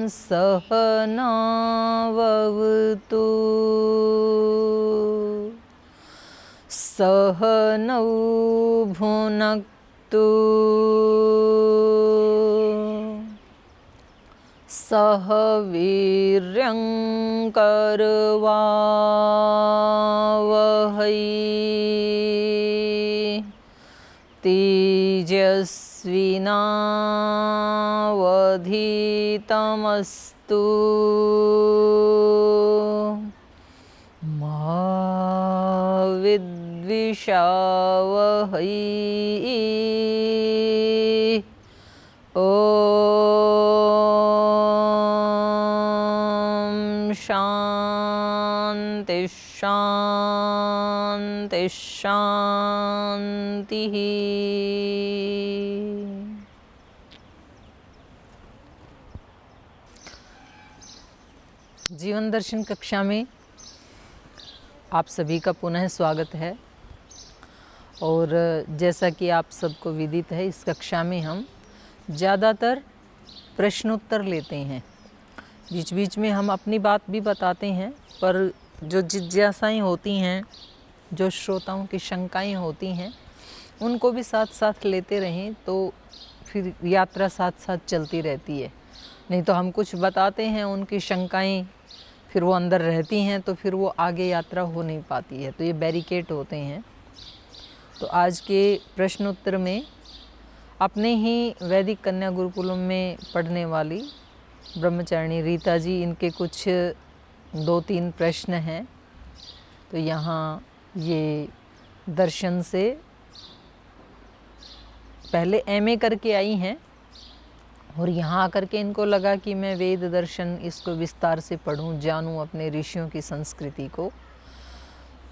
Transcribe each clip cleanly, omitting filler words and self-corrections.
सहनावतु सहनौ भुनक्तु सह वीर्यं करवावहै तेजस्विनावधीतमस्तु मा विद्विषावहै। ओम शांति शांति शांति। जीवन दर्शन कक्षा में आप सभी का पुनः स्वागत है। और जैसा कि आप सबको विदित है, इस कक्षा में हम ज़्यादातर प्रश्नोत्तर लेते हैं। बीच बीच में हम अपनी बात भी बताते हैं, पर जो जिज्ञासाएं होती हैं, जो श्रोताओं की शंकाएं होती हैं, उनको भी साथ साथ लेते रहें तो फिर यात्रा साथ साथ चलती रहती है। नहीं तो हम कुछ बताते हैं, उनकी शंकाएं फिर वो अंदर रहती हैं, तो फिर वो आगे यात्रा हो नहीं पाती है, तो ये बैरिकेड होते हैं। तो आज के प्रश्नोत्तर में अपने ही वैदिक कन्या गुरुकुलम में पढ़ने वाली ब्रह्मचारिणी रीता जी, इनके कुछ 2-3 प्रश्न हैं। तो यहाँ ये दर्शन से पहले एमए करके आई हैं और यहाँ आकर के इनको लगा कि मैं वेद दर्शन इसको विस्तार से पढूं, जानूं अपने ऋषियों की संस्कृति को।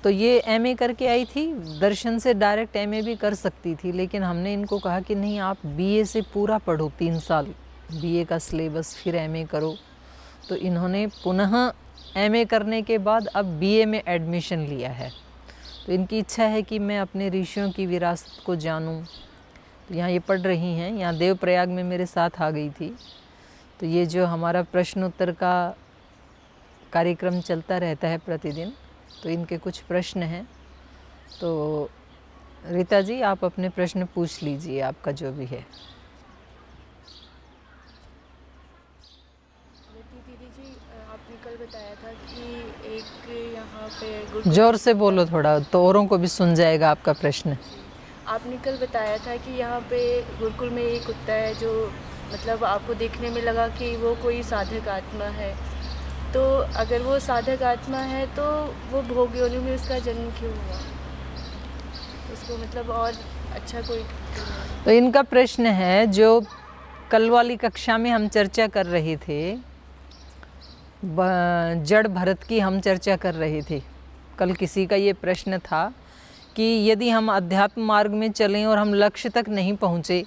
तो ये एमए करके आई थी। दर्शन से डायरेक्ट एमए भी कर सकती थी, लेकिन हमने इनको कहा कि नहीं, आप बीए से पूरा पढ़ो, 3 साल बीए का सिलेबस, फिर एमए करो। तो इन्होंने पुनः एमए करने के बाद अब बीए में एडमिशन लिया है। तो इनकी इच्छा है कि मैं अपने ऋषियों की विरासत को जानूं। तो यहाँ ये पढ़ रही हैं, यहाँ देवप्रयाग में मेरे साथ आ गई थी। तो ये जो हमारा प्रश्नोत्तर का कार्यक्रम चलता रहता है प्रतिदिन, तो इनके कुछ प्रश्न हैं। तो रीता जी, आप अपने प्रश्न पूछ लीजिए, आपका जो भी है। दीदी जी, आपने कल बताया था कि एक यहाँ पे जोर से बोलो थोड़ा, तो औरों को भी सुन जाएगा आपका प्रश्न। आपने कल बताया था कि यहाँ पे गुरुकुल में एक कुत्ता है जो मतलब आपको देखने में लगा कि वो कोई साधक आत्मा है। तो अगर वो साधक आत्मा है तो वो भोग योनि में उसका जन्म क्यों हुआ? उसको मतलब और अच्छा कोई। तो इनका प्रश्न है, जो कल वाली कक्षा में हम चर्चा कर रहे थे, जड़ भरत की हम चर्चा कर रहे थे। कल किसी का ये प्रश्न था कि यदि हम अध्यात्म मार्ग में चलें और हम लक्ष्य तक नहीं पहुँचे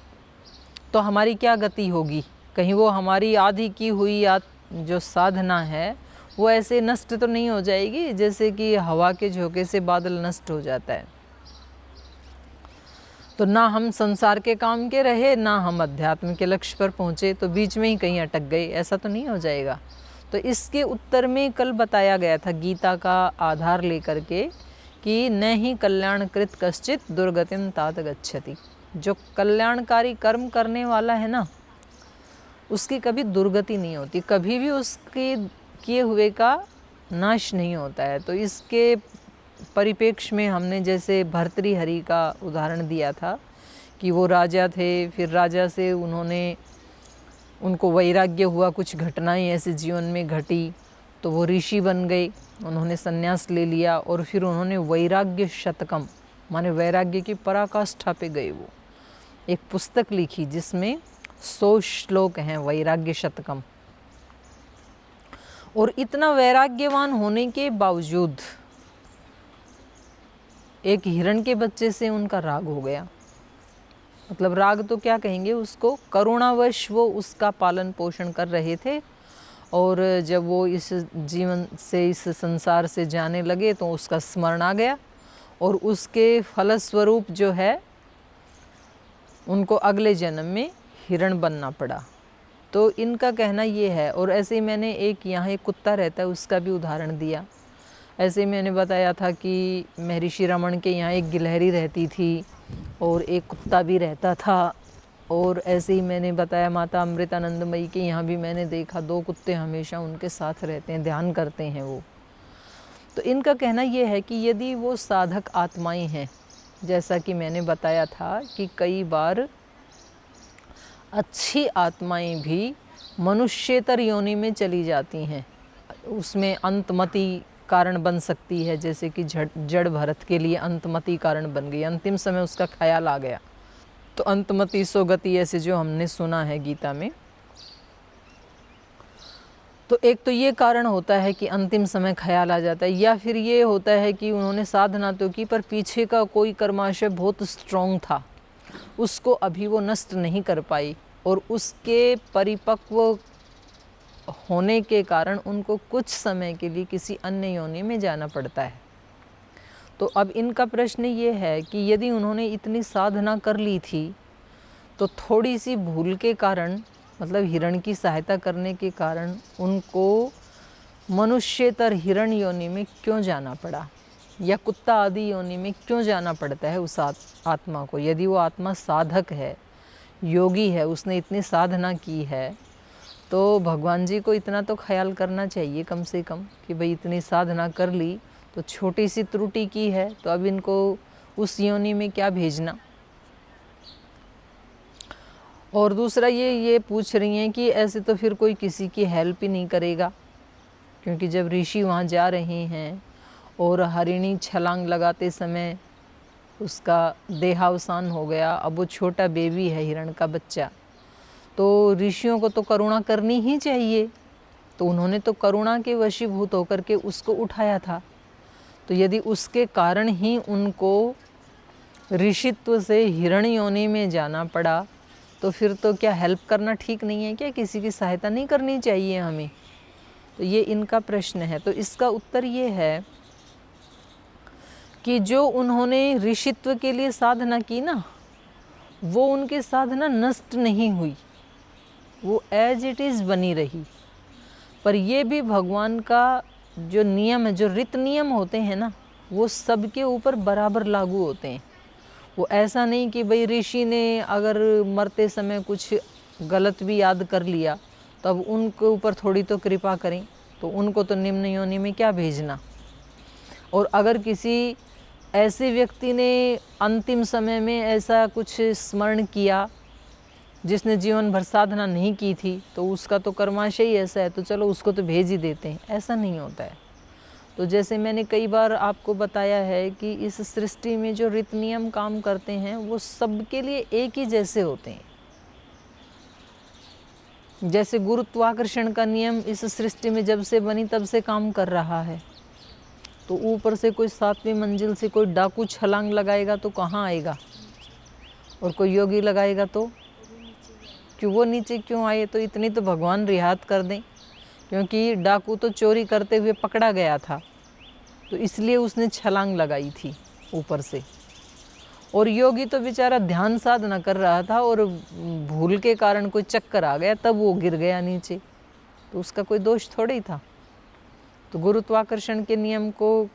तो हमारी क्या गति होगी? कहीं वो हमारी आधी की हुई जो साधना है वो ऐसे नष्ट तो नहीं हो जाएगी जैसे कि हवा के झोंके से बादल नष्ट हो जाता है। तो ना हम संसार के काम के रहे, ना हम अध्यात्म के लक्ष्य पर पहुँचे, तो बीच में ही कहीं अटक गए, ऐसा तो नहीं हो जाएगा। तो इसके उत्तर में कल बताया गया था गीता का आधार लेकर के कि न ही कल्याणकृत कश्चित दुर्गतिम तात गच्छति। जो कल्याणकारी कर्म करने वाला है ना, उसकी कभी दुर्गति नहीं होती, कभी भी उसके किए हुए का नाश नहीं होता है। तो इसके परिप्रेक्ष्य में हमने जैसे भर्तृहरि का उदाहरण दिया था कि वो राजा थे, फिर राजा से उनको वैराग्य हुआ, कुछ घटनाएं ऐसे जीवन में घटी, तो वो ऋषि बन गए, उन्होंने संन्यास ले लिया और फिर उन्होंने वैराग्य शतकम माने वैराग्य की पराकाष्ठा पे गए। वो एक पुस्तक लिखी जिसमें 100 श्लोक हैं, वैराग्य शतकम। और इतना वैराग्यवान होने के बावजूद एक हिरण के बच्चे से उनका राग हो गया। मतलब राग तो क्या कहेंगे उसको, करुणावश वो उसका पालन पोषण कर रहे थे। और जब वो इस जीवन से, इस संसार से जाने लगे तो उसका स्मरण आ गया और उसके फलस्वरूप जो है उनको अगले जन्म में हिरण बनना पड़ा। तो इनका कहना ये है, और ऐसे ही मैंने यहाँ एक कुत्ता रहता है उसका भी उदाहरण दिया। ऐसे ही मैंने बताया था कि महर्षि रमन के यहाँ एक गिलहरी रहती थी और एक कुत्ता भी रहता था। और ऐसे ही मैंने बताया माता अमृतानंदमयी के यहाँ भी मैंने देखा 2 कुत्ते हमेशा उनके साथ रहते हैं, ध्यान करते हैं वो। तो इनका कहना ये है कि यदि वो साधक आत्माएं हैं, जैसा कि मैंने बताया था कि कई बार अच्छी आत्माएं भी मनुष्येतर योनि में चली जाती हैं, उसमें अंतमति कारण बन सकती है, जैसे कि जड़ भरत के लिए अंतमति कारण बन गई, अंतिम समय उसका ख्याल आ गया। तो अंतमति सो गति, ऐसे जो हमने सुना है गीता में। तो एक तो ये कारण होता है कि अंतिम समय ख्याल आ जाता है, या फिर ये होता है कि उन्होंने साधना तो की पर पीछे का कोई कर्माशय बहुत स्ट्रॉन्ग था, उसको अभी वो नष्ट नहीं कर पाई, और उसके परिपक्व होने के कारण उनको कुछ समय के लिए किसी अन्य योनि में जाना पड़ता है। तो अब इनका प्रश्न ये है कि यदि उन्होंने इतनी साधना कर ली थी तो थोड़ी सी भूल के कारण, मतलब हिरण की सहायता करने के कारण, उनको मनुष्यतर हिरण योनि में क्यों जाना पड़ा, या कुत्ता आदि योनि में क्यों जाना पड़ता है उस आत्मा को। यदि वो आत्मा साधक है, योगी है, उसने इतनी साधना की है, तो भगवान जी को इतना तो ख्याल करना चाहिए कम से कम कि भाई इतनी साधना कर ली तो छोटी सी त्रुटि की है, तो अब इनको उस योनि में क्या भेजना। और दूसरा ये पूछ रही हैं कि ऐसे तो फिर कोई किसी की हेल्प ही नहीं करेगा, क्योंकि जब ऋषि वहाँ जा रहे हैं और हरिणी छलांग लगाते समय उसका देहावसान हो गया, अब वो छोटा बेबी है, हिरण का बच्चा, तो ऋषियों को तो करुणा करनी ही चाहिए, तो उन्होंने तो करुणा के वशीभूत होकर के उसको उठाया था। तो यदि उसके कारण ही उनको ऋषित्व से हिरण योनि में जाना पड़ा, तो फिर तो क्या हेल्प करना ठीक नहीं है क्या, किसी की सहायता नहीं करनी चाहिए हमें। तो ये इनका प्रश्न है। तो इसका उत्तर ये है कि जो उन्होंने ऋषित्व के लिए साधना की ना, वो उनकी साधना नष्ट नहीं हुई, वो एज इट इज़ बनी रही। पर ये भी भगवान का जो नियम है, जो रित नियम होते हैं ना, वो सबके ऊपर बराबर लागू होते हैं। वो ऐसा नहीं कि भाई ऋषि ने अगर मरते समय कुछ गलत भी याद कर लिया तो अब उनके ऊपर थोड़ी तो कृपा करें, तो उनको तो निम्न योनि में क्या भेजना। और अगर किसी ऐसे व्यक्ति ने अंतिम समय में ऐसा कुछ स्मरण किया जिसने जीवन भर साधना नहीं की थी, तो उसका तो कर्माशय ही ऐसा है, तो चलो उसको तो भेज ही देते हैं, ऐसा नहीं होता है। तो जैसे मैंने कई बार आपको बताया है कि इस सृष्टि में जो रीत नियम काम करते हैं वो सबके लिए एक ही जैसे होते हैं। जैसे गुरुत्वाकर्षण का नियम इस सृष्टि में जब से बनी तब से काम कर रहा है, तो ऊपर से कोई 7वीं मंजिल से कोई डाकू छलांग लगाएगा तो कहाँ आएगा, और कोई योगी लगाएगा तो क्यों वो नीचे क्यों आए। तो इतनी तो भगवान रियायत कर दें, क्योंकि डाकू तो चोरी करते हुए पकड़ा गया था, तो इसलिए उसने छलांग लगाई थी ऊपर से। और योगी तो बेचारा ध्यान साधना कर रहा था और भूल के कारण कोई चक्कर आ गया, तब वो गिर गया नीचे, तो उसका कोई दोष थोड़ा ही था। तो गुरुत्वाकर्षण के नियम को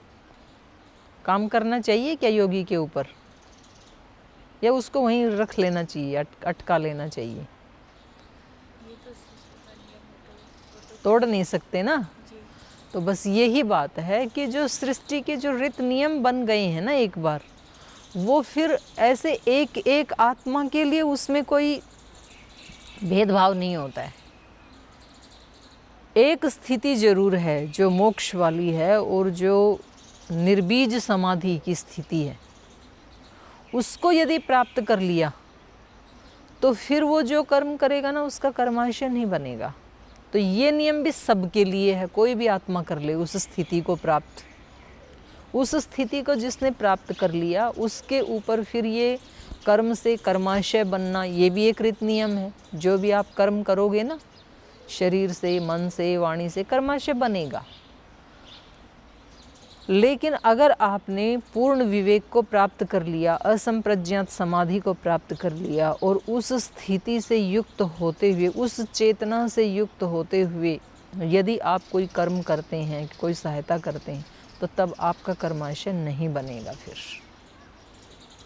काम करना चाहिए क्या योगी के ऊपर, या उसको वहीं रख लेना चाहिए, अटका लेना चाहिए। तोड़ नहीं सकते ना। तो बस यही बात है कि जो सृष्टि के जो रीत नियम बन गए हैं ना एक बार, वो फिर ऐसे एक एक आत्मा के लिए उसमें कोई भेदभाव नहीं होता है। एक स्थिति जरूर है जो मोक्ष वाली है, और जो निर्बीज समाधि की स्थिति है, उसको यदि प्राप्त कर लिया तो फिर वो जो कर्म करेगा ना उसका कर्माशय नहीं बनेगा। तो ये नियम भी सबके लिए है, कोई भी आत्मा कर ले उस स्थिति को प्राप्त। उस स्थिति को जिसने प्राप्त कर लिया उसके ऊपर फिर ये कर्म से कर्माशय बनना, ये भी एक रीत नियम है। जो भी आप कर्म करोगे ना, शरीर से, मन से, वाणी से, कर्माशय बनेगा। लेकिन अगर आपने पूर्ण विवेक को प्राप्त कर लिया, असंप्रज्ञात समाधि को प्राप्त कर लिया और उस स्थिति से युक्त होते हुए, उस चेतना से युक्त होते हुए यदि आप कोई कर्म करते हैं, कोई सहायता करते हैं, तो तब आपका कर्माशय नहीं बनेगा। फिर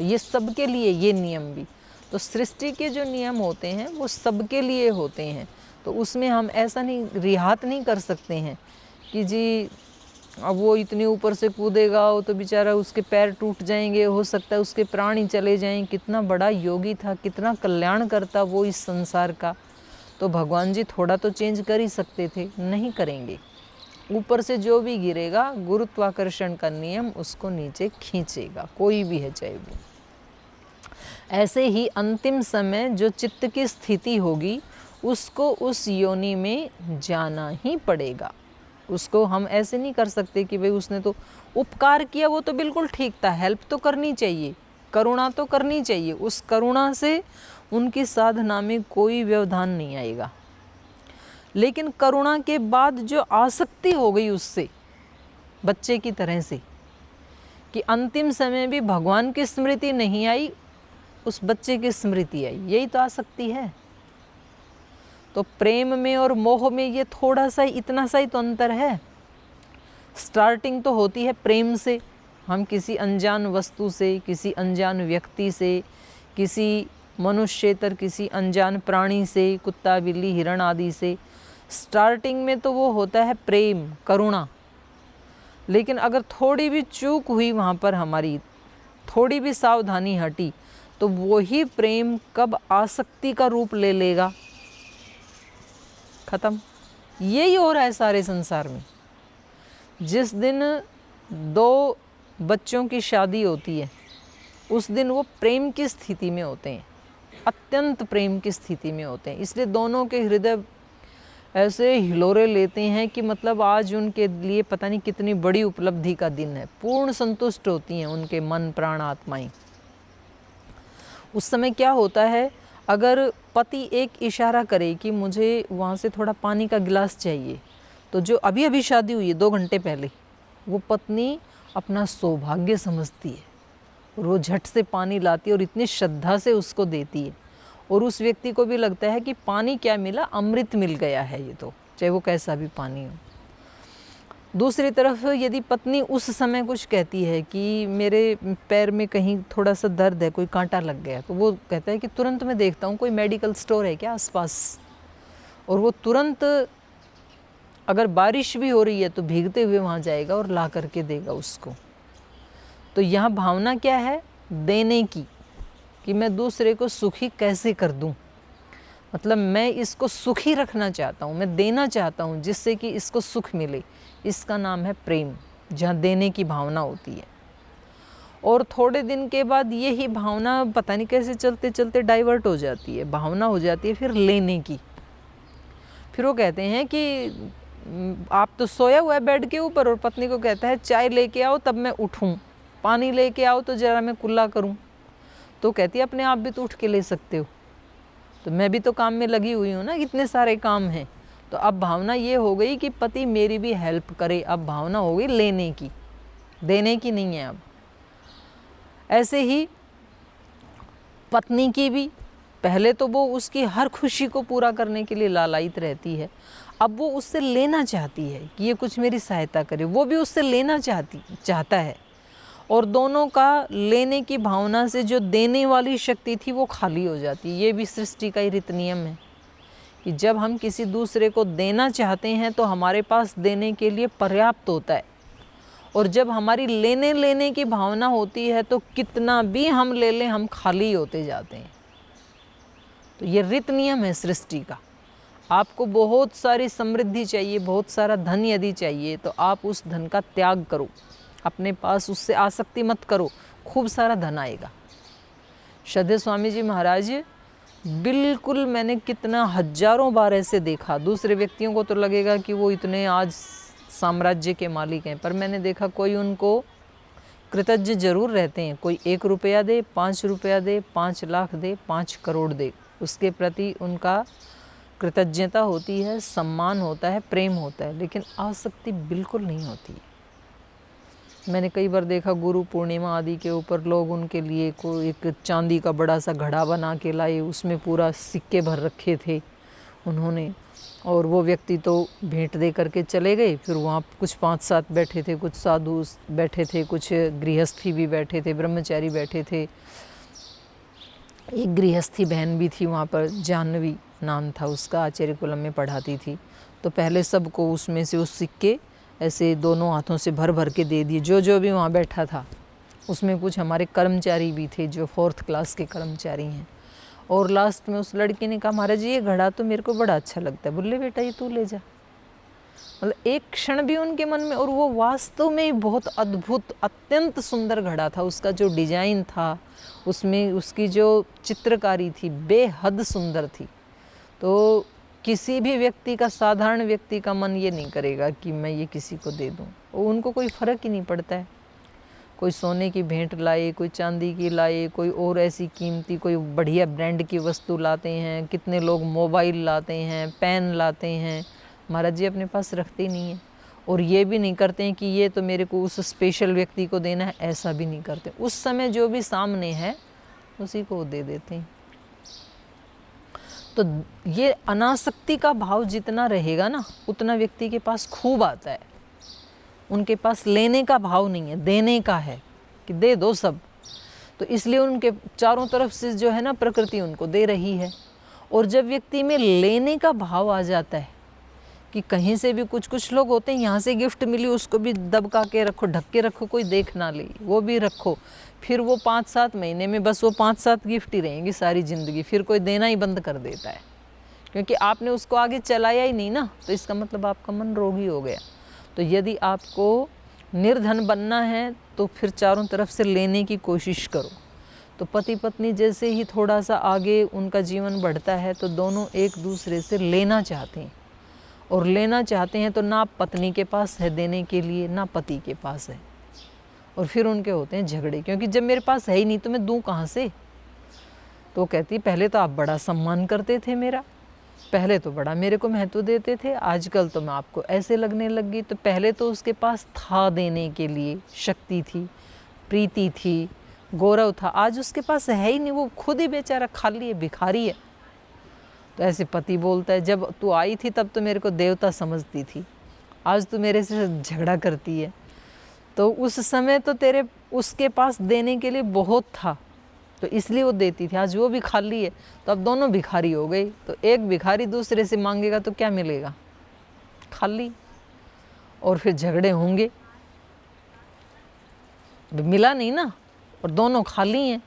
ये सबके लिए, ये नियम भी तो सृष्टि के जो नियम होते हैं वो सबके लिए होते हैं। तो उसमें हम ऐसा नहीं, रिहात नहीं कर सकते हैं कि जी अब वो इतने ऊपर से कूदेगा वो तो बेचारा उसके पैर टूट जाएंगे, हो सकता है उसके प्राण ही चले जाएं। कितना बड़ा योगी था, कितना कल्याण करता वो इस संसार का, तो भगवान जी थोड़ा तो चेंज कर ही सकते थे, नहीं करेंगे। ऊपर से जो भी गिरेगा गुरुत्वाकर्षण का नियम उसको नीचे खींचेगा, कोई भी है चाहे वो। ऐसे ही अंतिम समय जो चित्त की स्थिति होगी उसको उस योनि में जाना ही पड़ेगा। उसको हम ऐसे नहीं कर सकते कि भाई उसने तो उपकार किया, वो तो बिल्कुल ठीक था, हेल्प तो करनी चाहिए, करुणा तो करनी चाहिए, उस करुणा से उनकी साधना में कोई व्यवधान नहीं आएगा। लेकिन करुणा के बाद जो आसक्ति हो गई उससे, बच्चे की तरह से, कि अंतिम समय भी भगवान की स्मृति नहीं आई, उस बच्चे की स्मृति आई, यही तो आसक्ति है। तो प्रेम में और मोह में ये थोड़ा सा, इतना सा ही तो अंतर है। स्टार्टिंग तो होती है प्रेम से, हम किसी अनजान वस्तु से, किसी अनजान व्यक्ति से, किसी मनुष्येतर किसी अनजान प्राणी से, कुत्ता बिल्ली हिरण आदि से, स्टार्टिंग में तो वो होता है प्रेम, करुणा। लेकिन अगर थोड़ी भी चूक हुई वहाँ पर, हमारी थोड़ी भी सावधानी हटी, तो वही प्रेम कब आसक्ति का रूप ले लेगा, खत्म। यही हो रहा है सारे संसार में। जिस दिन दो बच्चों की शादी होती है उस दिन वो प्रेम की स्थिति में होते हैं, अत्यंत प्रेम की स्थिति में होते हैं, इसलिए दोनों के हृदय ऐसे हिलोरे लेते हैं कि मतलब आज उनके लिए पता नहीं कितनी बड़ी उपलब्धि का दिन है। पूर्ण संतुष्ट होती हैं उनके मन प्राण आत्माएं। उस समय क्या होता है, अगर पति एक इशारा करे कि मुझे वहाँ से थोड़ा पानी का गिलास चाहिए, तो जो अभी अभी शादी हुई है 2 घंटे पहले, वो पत्नी अपना सौभाग्य समझती है और वो झट से पानी लाती है और इतनी श्रद्धा से उसको देती है, और उस व्यक्ति को भी लगता है कि पानी क्या मिला, अमृत मिल गया है ये तो, चाहे वो कैसा भी पानी हो। दूसरी तरफ यदि पत्नी उस समय कुछ कहती है कि मेरे पैर में कहीं थोड़ा सा दर्द है, कोई कांटा लग गया, तो वो कहता है कि तुरंत मैं देखता हूँ कोई मेडिकल स्टोर है क्या आसपास, और वो तुरंत, अगर बारिश भी हो रही है तो भीगते हुए वहाँ जाएगा और ला करके देगा उसको। तो यहाँ भावना क्या है, देने की, कि मैं दूसरे को सुखी कैसे कर दूँ, मतलब मैं इसको सुखी रखना चाहता हूँ, मैं देना चाहता हूँ जिससे कि इसको सुख मिले, इसका नाम है प्रेम, जहाँ देने की भावना होती है। और थोड़े दिन के बाद यही भावना पता नहीं कैसे चलते चलते डाइवर्ट हो जाती है, भावना हो जाती है फिर लेने की। फिर वो कहते हैं कि आप तो सोया हुआ है बेड के ऊपर, और पत्नी को कहता है चाय लेके आओ तब मैं उठूं, पानी लेके आओ तो ज़रा मैं कुल्ला करूं, तो कहती है अपने आप भी तो उठ के ले सकते हो, तो मैं भी तो काम में लगी हुई हूँ ना, इतने सारे काम हैं। तो अब भावना ये हो गई कि पति मेरी भी हेल्प करे, अब भावना हो गई लेने की, देने की नहीं है अब। ऐसे ही पत्नी की भी, पहले तो वो उसकी हर खुशी को पूरा करने के लिए लालायित रहती है, अब वो उससे लेना चाहती है कि ये कुछ मेरी सहायता करे, वो भी उससे लेना चाहता है, और दोनों का लेने की भावना से जो देने वाली शक्ति थी वो खाली हो जाती है। ये भी सृष्टि का ही रीत नियम है कि जब हम किसी दूसरे को देना चाहते हैं तो हमारे पास देने के लिए पर्याप्त होता है, और जब हमारी लेने की भावना होती है तो कितना भी हम ले लें हम खाली होते जाते हैं। तो ये रीत नियम है सृष्टि का। आपको बहुत सारी समृद्धि चाहिए, बहुत सारा धन यदि चाहिए, तो आप उस धन का त्याग करो, अपने पास उससे आसक्ति मत करो, खूब सारा धन आएगा। श्रद्धेय स्वामी जी महाराज, बिल्कुल मैंने कितना हजारों बार ऐसे देखा, दूसरे व्यक्तियों को तो लगेगा कि वो इतने आज साम्राज्य के मालिक हैं, पर मैंने देखा कोई उनको कृतज्ञ जरूर रहते हैं। कोई 1 रुपया दे, 5 रुपया दे, 5 लाख दे, 5 करोड़ दे, उसके प्रति उनका कृतज्ञता होती है, सम्मान होता है, प्रेम होता है, लेकिन आसक्ति बिल्कुल नहीं होती है। मैंने कई बार देखा गुरु पूर्णिमा आदि के ऊपर लोग उनके लिए कोई एक चांदी का बड़ा सा घड़ा बना के लाए, उसमें पूरा सिक्के भर रखे थे उन्होंने, और वो व्यक्ति तो भेंट दे करके चले गए। फिर वहाँ कुछ 5-7 बैठे थे, कुछ साधु बैठे थे, कुछ गृहस्थी भी बैठे थे, ब्रह्मचारी बैठे थे। एक गृहस्थी बहन भी थी वहाँ पर, जानवी नाम था उसका, आचार्य कुलम में पढ़ाती थी। तो पहले सबको उसमें से उस सिक्के ऐसे दोनों हाथों से भर भर के दे दिए, जो जो भी वहाँ बैठा था। उसमें कुछ हमारे कर्मचारी भी थे जो 4th क्लास के कर्मचारी हैं। और लास्ट में उस लड़की ने कहा, महाराज जी ये घड़ा तो मेरे को बड़ा अच्छा लगता है। बोले बेटा ये तू ले जा। मतलब एक क्षण भी उनके मन में, और वो वास्तव में ही बहुत अद्भुत अत्यंत सुंदर घड़ा था। उसका जो डिजाइन था, उसमें उसकी जो चित्रकारी थी बेहद सुंदर थी। तो किसी भी व्यक्ति का, साधारण व्यक्ति का मन ये नहीं करेगा कि मैं ये किसी को दे दूं। और उनको कोई फ़र्क ही नहीं पड़ता है, कोई सोने की भेंट लाए, कोई चांदी की लाए, कोई और ऐसी कीमती कोई बढ़िया ब्रांड की वस्तु लाते हैं। कितने लोग मोबाइल लाते हैं, पेन लाते हैं, महाराज जी अपने पास रखते ही नहीं है। और ये भी नहीं करते हैं कि ये तो मेरे को उस स्पेशल व्यक्ति को देना है, ऐसा भी नहीं करते। उस समय जो भी सामने है उसी को दे देते हैं। तो ये अनासक्ति का भाव जितना रहेगा ना, उतना व्यक्ति के पास खूब आता है। उनके पास लेने का भाव नहीं है, देने का है कि दे दो सब। तो इसलिए उनके चारों तरफ से जो है ना प्रकृति उनको दे रही है। और जब व्यक्ति में लेने का भाव आ जाता है कि कहीं से भी कुछ लोग होते हैं, यहाँ से गिफ्ट मिली उसको भी दबका के रखो, ढक के रखो, कोई देख ना ले, वो भी रखो। फिर वो 5-7 महीने में बस वो 5-7 गिफ्ट ही रहेंगी सारी ज़िंदगी। फिर कोई देना ही बंद कर देता है, क्योंकि आपने उसको आगे चलाया ही नहीं ना। तो इसका मतलब आपका मन रोगी हो गया। तो यदि आपको निर्धन बनना है तो फिर चारों तरफ से लेने की कोशिश करो। तो पति पत्नी जैसे ही थोड़ा सा आगे उनका जीवन बढ़ता है तो दोनों एक दूसरे से लेना चाहते हैं। और लेना चाहते हैं तो ना पत्नी के पास है देने के लिए, ना पति के पास है। और फिर उनके होते हैं झगड़े, क्योंकि जब मेरे पास है ही नहीं तो मैं दूँ कहाँ से। तो कहती पहले तो आप बड़ा सम्मान करते थे मेरा, पहले तो बड़ा मेरे को महत्व देते थे, आजकल तो मैं आपको ऐसे लगने लग गई। तो पहले तो उसके पास था देने के लिए, शक्ति थी, प्रीति थी, गौरव था। आज उसके पास है ही नहीं, वो खुद ही बेचारा खाली है, भिखारी है। तो ऐसे पति बोलता है, जब तू आई थी तब तो मेरे को देवता समझती थी, आज तू मेरे से झगड़ा करती है। तो उस समय तो तेरे उसके पास देने के लिए बहुत था, तो इसलिए वो देती थी। आज वो भी खाली है, तो अब दोनों भिखारी हो गए। तो एक भिखारी दूसरे से मांगेगा तो क्या मिलेगा? खाली। और फिर झगड़े होंगे, मिला नहीं ना, और दोनों खाली हैं।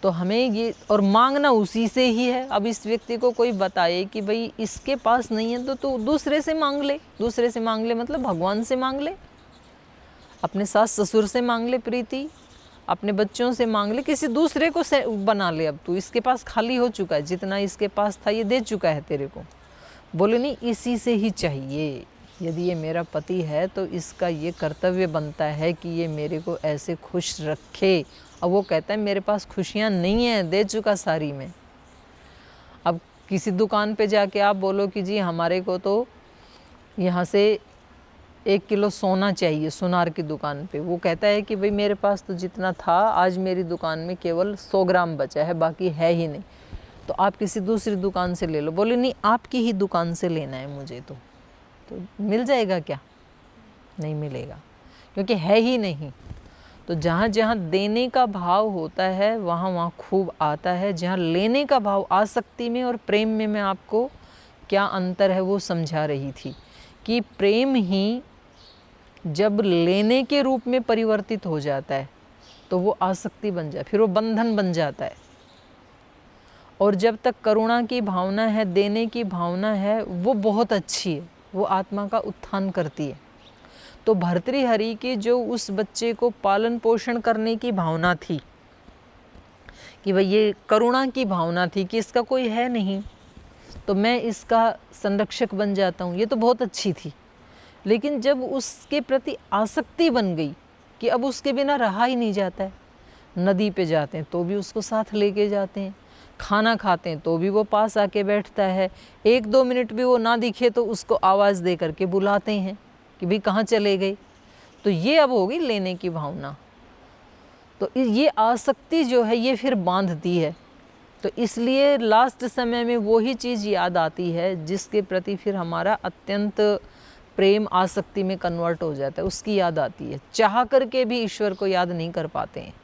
तो हमें ये, और मांगना उसी से ही है। अब इस व्यक्ति को कोई बताए कि भाई इसके पास नहीं है तो तू दूसरे से मांग ले। दूसरे से मांग ले मतलब भगवान से मांग ले, अपने सास ससुर से मांग ले प्रीति, अपने बच्चों से मांग ले, किसी दूसरे को से बना ले। अब तू इसके पास खाली हो चुका है, जितना इसके पास था ये दे चुका है तेरे को। बोले नहीं, इसी से ही चाहिए। यदि ये मेरा पति है तो इसका ये कर्तव्य बनता है कि ये मेरे को ऐसे खुश रखे। अब वो कहता है मेरे पास खुशियाँ नहीं हैं, दे चुका सारी में। अब किसी दुकान पे जाके आप बोलो कि जी हमारे को तो यहाँ से 1 किलो सोना चाहिए, सुनार की दुकान पे, वो कहता है कि भाई मेरे पास तो जितना था आज मेरी दुकान में केवल 100 ग्राम बचा है, बाकी है ही नहीं, तो आप किसी दूसरी दुकान से ले लो। बोले नहीं, आपकी ही दुकान से लेना है मुझे। तो मिल जाएगा क्या? नहीं मिलेगा, क्योंकि है ही नहीं। तो जहाँ जहाँ देने का भाव होता है वहाँ वहाँ खूब आता है। जहाँ लेने का भाव, आसक्ति में और प्रेम में, मैं आपको क्या अंतर है वो समझा रही थी कि प्रेम ही जब लेने के रूप में परिवर्तित हो जाता है तो वो आसक्ति बन जाए, फिर वो बंधन बन जाता है। और जब तक करुणा की भावना है, देने की भावना है, वो बहुत अच्छी है, वो आत्मा का उत्थान करती है। तो भर्तृहरि की जो उस बच्चे को पालन पोषण करने की भावना थी कि भाई ये करुणा की भावना थी कि इसका कोई है नहीं तो मैं इसका संरक्षक बन जाता हूँ, ये तो बहुत अच्छी थी। लेकिन जब उसके प्रति आसक्ति बन गई कि अब उसके बिना रहा ही नहीं जाता है, नदी पे जाते हैं तो भी उसको साथ लेके जाते हैं, खाना खाते हैं तो भी वो पास आके बैठता है, 1-2 मिनट भी वो ना दिखे तो उसको आवाज़ दे करके बुलाते हैं कि भाई कहाँ चले गए। तो ये अब होगी लेने की भावना। तो ये आसक्ति जो है ये फिर बांधती है। तो इसलिए लास्ट समय में वो ही चीज़ याद आती है जिसके प्रति फिर हमारा अत्यंत प्रेम आसक्ति में कन्वर्ट हो जाता है, उसकी याद आती है। चाह करके भी ईश्वर को याद नहीं कर पाते हैं।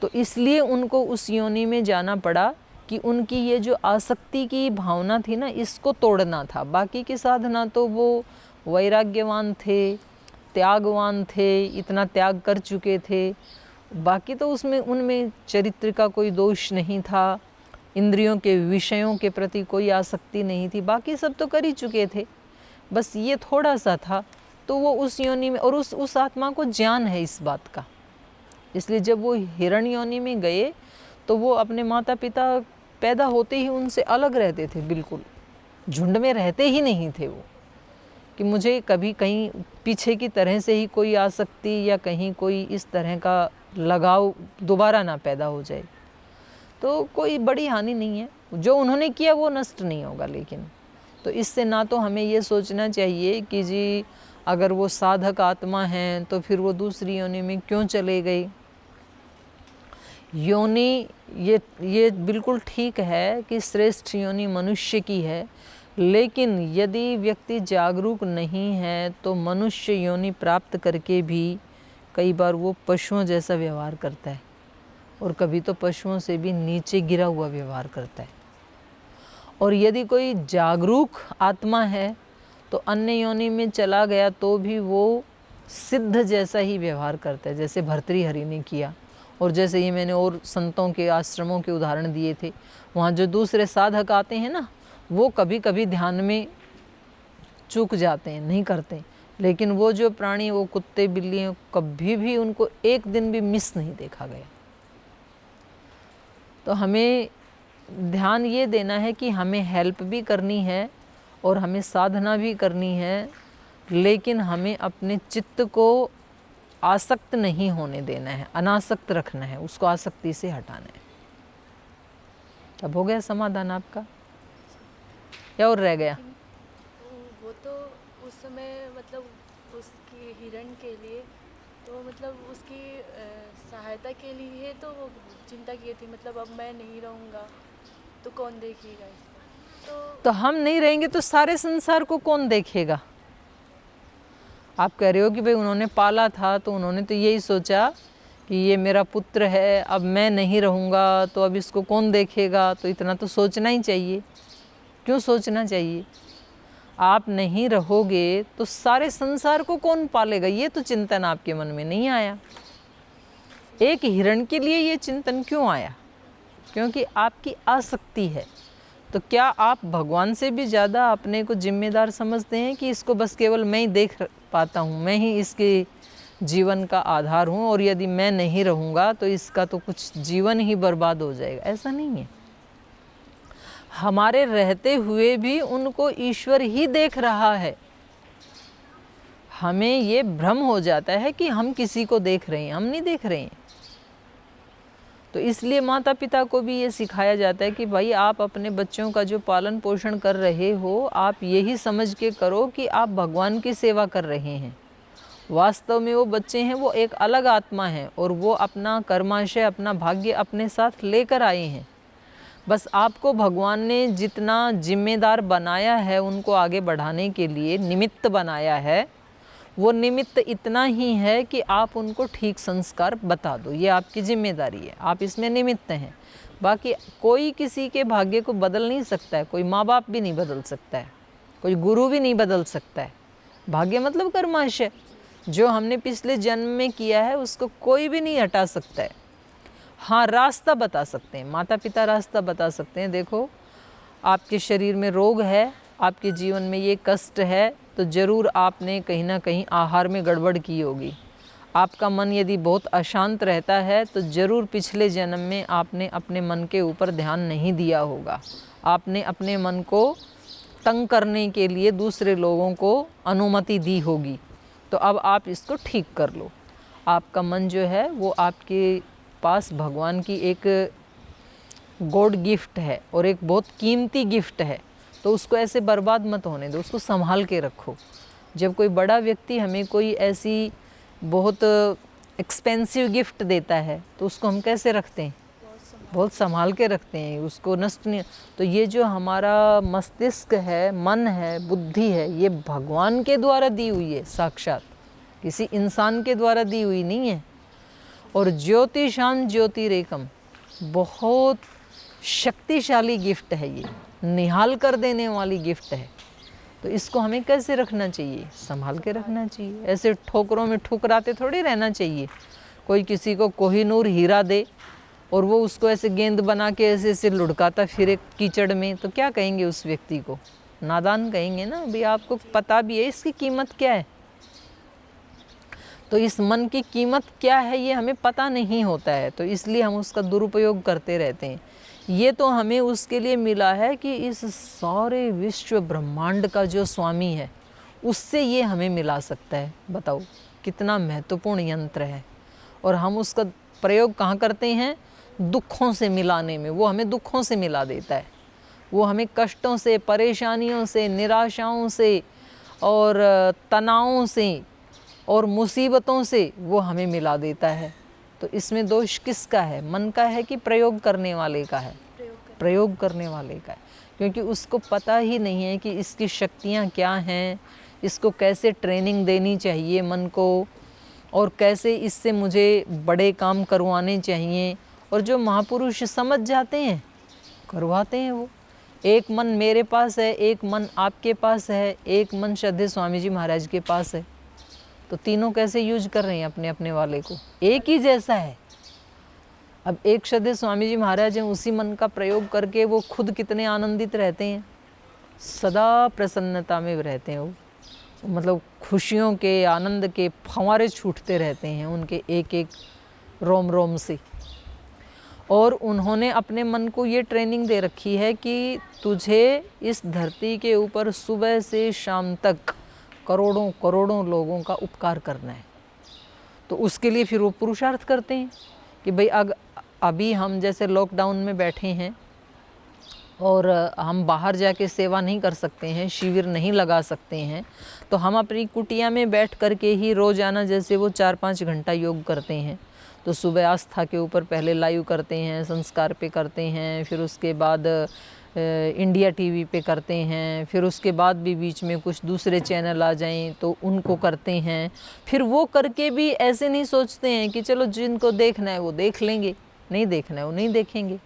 तो इसलिए उनको उस योनि में जाना पड़ा कि उनकी ये जो आसक्ति की भावना थी ना, इसको तोड़ना था। बाकी की साधना तो वो वैराग्यवान थे, त्यागवान थे, इतना त्याग कर चुके थे। बाकी तो उसमें उनमें चरित्र का कोई दोष नहीं था, इंद्रियों के विषयों के प्रति कोई आसक्ति नहीं थी, बाकी सब तो कर ही चुके थे। बस ये थोड़ा सा था। तो वो उस योनि में, और उस आत्मा को ज्ञान है इस बात का, इसलिए जब वो हिरण्य योनि में गए तो वो अपने माता पिता पैदा होते ही उनसे अलग रहते थे, बिल्कुल झुंड में रहते ही नहीं थे वो, कि मुझे कभी कहीं पीछे की तरह से ही कोई आसक्ति या कहीं कोई इस तरह का लगाव दोबारा ना पैदा हो जाए। तो कोई बड़ी हानि नहीं है, जो उन्होंने किया वो नष्ट नहीं होगा। लेकिन तो इससे ना तो हमें ये सोचना चाहिए कि जी अगर वो साधक आत्मा हैं तो फिर वो दूसरी योनि में क्यों चले गए। योनि ये बिल्कुल ठीक है कि श्रेष्ठ योनि मनुष्य की है, लेकिन यदि व्यक्ति जागरूक नहीं है तो मनुष्य योनि प्राप्त करके भी कई बार वो पशुओं जैसा व्यवहार करता है, और कभी तो पशुओं से भी नीचे गिरा हुआ व्यवहार करता है। और यदि कोई जागरूक आत्मा है तो अन्य योनि में चला गया तो भी वो सिद्ध जैसा ही व्यवहार करता है, जैसे भर्तृहरि ने किया। और जैसे ये मैंने और संतों के आश्रमों के उदाहरण दिए थे, वहाँ जो दूसरे साधक आते हैं ना, वो कभी कभी ध्यान में चूक जाते हैं, नहीं करते, लेकिन वो जो प्राणी, वो कुत्ते बिल्लियाँ, कभी भी उनको एक दिन भी मिस नहीं देखा गया। तो हमें ध्यान ये देना है कि हमें हेल्प भी करनी है और हमें साधना भी करनी है, लेकिन हमें अपने चित्त को आसक्त नहीं होने देना है, अनासक्त रखना है, उसको आसक्ति से हटाना है। अब हो गया समाधान आपका या और रह गया? वो तो उस समय मतलब उसकी हिरण के लिए, तो मतलब उसकी सहायता के लिए तो वो चिंता की थी, मतलब अब मैं नहीं रहूँगा तो कौन देखेगा इसको। तो हम नहीं रहेंगे तो सारे संसार को कौन देखेगा? आप कह रहे हो कि भाई उन्होंने पाला था तो उन्होंने तो यही सोचा कि ये मेरा पुत्र है, अब मैं नहीं रहूँगा तो अब इसको कौन देखेगा। तो इतना तो सोचना ही चाहिए। क्यों सोचना चाहिए? आप नहीं रहोगे तो सारे संसार को कौन पालेगा, ये तो चिंतन आपके मन में नहीं आया। एक हिरण के लिए ये चिंतन क्यों आया? क्योंकि आपकी आसक्ति है। तो क्या आप भगवान से भी ज़्यादा अपने को जिम्मेदार समझते हैं कि इसको बस केवल मैं ही देख पाता हूँ, मैं ही इसके जीवन का आधार हूँ, और यदि मैं नहीं रहूँगा तो इसका तो कुछ जीवन ही बर्बाद हो जाएगा? ऐसा नहीं है। हमारे रहते हुए भी उनको ईश्वर ही देख रहा है। हमें ये भ्रम हो जाता है कि हम किसी को देख रहे हैं, हम नहीं देख रहे हैं। तो इसलिए माता पिता को भी ये सिखाया जाता है कि भाई आप अपने बच्चों का जो पालन पोषण कर रहे हो, आप यही समझ के करो कि आप भगवान की सेवा कर रहे हैं। वास्तव में वो बच्चे हैं, वो एक अलग आत्मा है और वो अपना कर्माशय, अपना भाग्य अपने साथ लेकर आए हैं। बस आपको भगवान ने जितना जिम्मेदार बनाया है उनको आगे बढ़ाने के लिए, निमित्त बनाया है, वो निमित्त इतना ही है कि आप उनको ठीक संस्कार बता दो। ये आपकी जिम्मेदारी है, आप इसमें निमित्त हैं। बाकी कोई किसी के भाग्य को बदल नहीं सकता है, कोई माँ बाप भी नहीं बदल सकता है, कोई गुरु भी नहीं बदल सकता है। भाग्य मतलब कर्माशय, जो हमने पिछले जन्म में किया है उसको कोई भी नहीं हटा सकता है। हाँ, रास्ता बता सकते हैं, माता पिता रास्ता बता सकते हैं। देखो, आपके शरीर में रोग है, आपके जीवन में ये कष्ट है, तो ज़रूर आपने कहीं ना कहीं आहार में गड़बड़ की होगी। आपका मन यदि बहुत अशांत रहता है तो ज़रूर पिछले जन्म में आपने अपने मन के ऊपर ध्यान नहीं दिया होगा। आपने अपने मन को तंग करने के लिए दूसरे लोगों को अनुमति दी होगी। तो अब आप इसको ठीक कर लो। आपका मन जो है वो आपके पास भगवान की एक गॉड गिफ्ट है और एक बहुत कीमती गिफ्ट है, तो उसको ऐसे बर्बाद मत होने दो, उसको संभाल के रखो। जब कोई बड़ा व्यक्ति हमें कोई ऐसी बहुत एक्सपेंसिव गिफ्ट देता है तो उसको हम कैसे रखते हैं? बहुत संभाल के रखते हैं, उसको नष्ट नहीं। तो ये जो हमारा मस्तिष्क है, मन है, बुद्धि है, ये भगवान के द्वारा दी हुई है, साक्षात किसी इंसान के द्वारा दी हुई नहीं है। और ज्योतिषाम ज्योतिरेकम, बहुत शक्तिशाली गिफ्ट है, ये निहाल कर देने वाली गिफ्ट है। तो इसको हमें कैसे रखना चाहिए? संभाल के रखना चाहिए। ऐसे ठोकरों में ठुकराते थोड़ी रहना चाहिए। कोई किसी को कोहिनूर हीरा दे और वो उसको ऐसे गेंद बना के ऐसे ऐसे लुढ़काता फिरे कीचड़ में, तो क्या कहेंगे उस व्यक्ति को? नादान कहेंगे ना। भाई आपको पता भी है इसकी कीमत क्या है। तो इस मन की कीमत क्या है ये हमें पता नहीं होता है, तो इसलिए हम उसका दुरुपयोग करते रहते हैं। ये तो हमें उसके लिए मिला है कि इस सारे विश्व ब्रह्मांड का जो स्वामी है उससे ये हमें मिला सकता है। बताओ कितना महत्वपूर्ण यंत्र है। और हम उसका प्रयोग कहाँ करते हैं? दुखों से मिलाने में। वो हमें दुखों से मिला देता है, वो हमें कष्टों से, परेशानियों से, निराशाओं से और तनावों से और मुसीबतों से वो हमें मिला देता है। तो इसमें दोष किसका है? मन का है कि प्रयोग करने वाले का है? प्रयोग करने वाले का है, क्योंकि उसको पता ही नहीं है कि इसकी शक्तियाँ क्या हैं, इसको कैसे ट्रेनिंग देनी चाहिए मन को, और कैसे इससे मुझे बड़े काम करवाने चाहिए। और जो महापुरुष समझ जाते हैं करवाते हैं। वो एक मन मेरे पास है, एक मन आपके पास है, एक मन श्रद्धेय स्वामी जी महाराज के पास है। तो तीनों कैसे यूज कर रहे हैं अपने अपने वाले को? एक ही जैसा है। अब एक श्रद्धेय स्वामी जी महाराज हैं, उसी मन का प्रयोग करके वो खुद कितने आनंदित रहते हैं, सदा प्रसन्नता में रहते हैं। वो मतलब खुशियों के, आनंद के फंवारे छूटते रहते हैं उनके एक एक रोम रोम से। और उन्होंने अपने मन को ये ट्रेनिंग दे रखी है कि तुझे इस धरती के ऊपर सुबह से शाम तक करोड़ों करोड़ों लोगों का उपकार करना है। तो उसके लिए फिर वो पुरुषार्थ करते हैं कि भाई अभी हम जैसे लॉकडाउन में बैठे हैं और हम बाहर जाके सेवा नहीं कर सकते हैं, शिविर नहीं लगा सकते हैं, तो हम अपनी कुटिया में बैठ कर के ही रोज़ाना जैसे वो 4-5 घंटा योग करते हैं। तो सुबह आस्था के ऊपर पहले लाइव करते हैं, संस्कार पे करते हैं, फिर उसके बाद इंडिया टीवी पे करते हैं, फिर उसके बाद भी बीच में कुछ दूसरे चैनल आ जाएं तो उनको करते हैं। फिर वो करके भी ऐसे नहीं सोचते हैं कि चलो जिनको देखना है वो देख लेंगे, नहीं देखना है वो नहीं देखेंगे,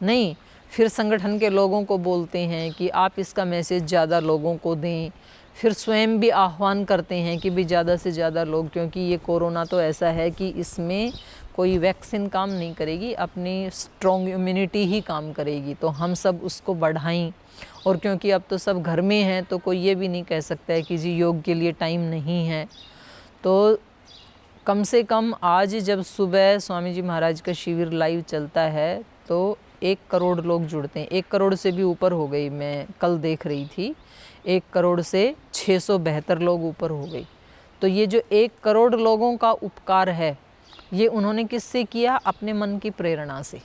नहीं। फिर संगठन के लोगों को बोलते हैं कि आप इसका मैसेज ज़्यादा लोगों को दें। फिर स्वयं भी आह्वान करते हैं कि भी ज़्यादा से ज़्यादा लोग, क्योंकि ये कोरोना तो ऐसा है कि इसमें कोई वैक्सीन काम नहीं करेगी, अपनी स्ट्रॉन्ग इम्यूनिटी ही काम करेगी। तो हम सब उसको बढ़ाएं। और क्योंकि अब तो सब घर में हैं तो कोई ये भी नहीं कह सकता है कि जी योग के लिए टाइम नहीं है। तो कम से कम आज जब सुबह स्वामी जी महाराज का शिविर लाइव चलता है तो 1 करोड़ लोग जुड़ते हैं। 1 करोड़ से भी ऊपर हो गई, मैं कल देख रही थी, 1 करोड़ से 672 लोग ऊपर हो गई। तो ये जो 1 करोड़ लोगों का उपकार है ये उन्होंने किससे किया? अपने मन की प्रेरणा से।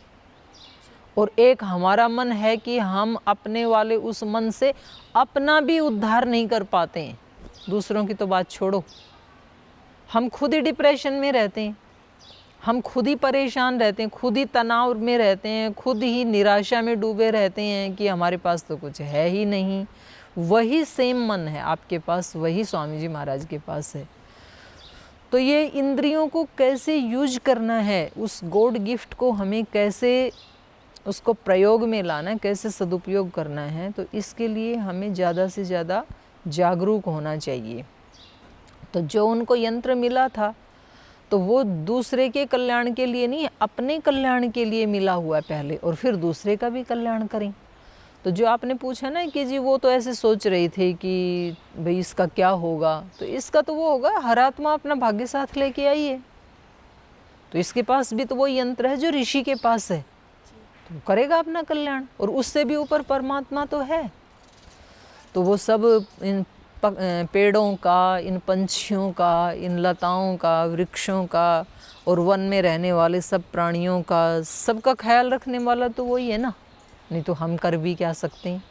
और एक हमारा मन है कि हम अपने वाले उस मन से अपना भी उद्धार नहीं कर पाते हैं, दूसरों की तो बात छोड़ो। हम खुद ही डिप्रेशन में रहते हैं, हम खुद ही परेशान रहते हैं, खुद ही तनाव में रहते हैं, खुद ही निराशा में डूबे रहते हैं कि हमारे पास तो कुछ है ही नहीं। वही सेम मन है आपके पास, वही स्वामी जी महाराज के पास है। तो ये इंद्रियों को कैसे यूज करना है, उस गॉड गिफ्ट को हमें कैसे उसको प्रयोग में लाना, कैसे सदुपयोग करना है, तो इसके लिए हमें ज़्यादा से ज़्यादा जागरूक होना चाहिए। तो जो उनको यंत्र मिला था तो वो दूसरे के कल्याण के लिए नहीं, अपने कल्याण के लिए मिला हुआ है पहले, और फिर दूसरे का भी कल्याण करें। तो जो आपने पूछा ना कि जी वो तो ऐसे सोच रही थी कि भाई इसका क्या होगा, तो इसका तो वो होगा, हर आत्मा अपना भाग्य साथ लेके आई है। तो इसके पास भी तो वो यंत्र है जो ऋषि के पास है, तो करेगा अपना कल्याण। और उससे भी ऊपर परमात्मा तो है। तो वो सब इन पेड़ों का, इन पंछियों का, इन लताओं का, वृक्षों का और वन में रहने वाले सब प्राणियों का, सबका ख्याल रखने वाला तो वही है ना। नहीं तो हम कर भी क्या सकते हैं।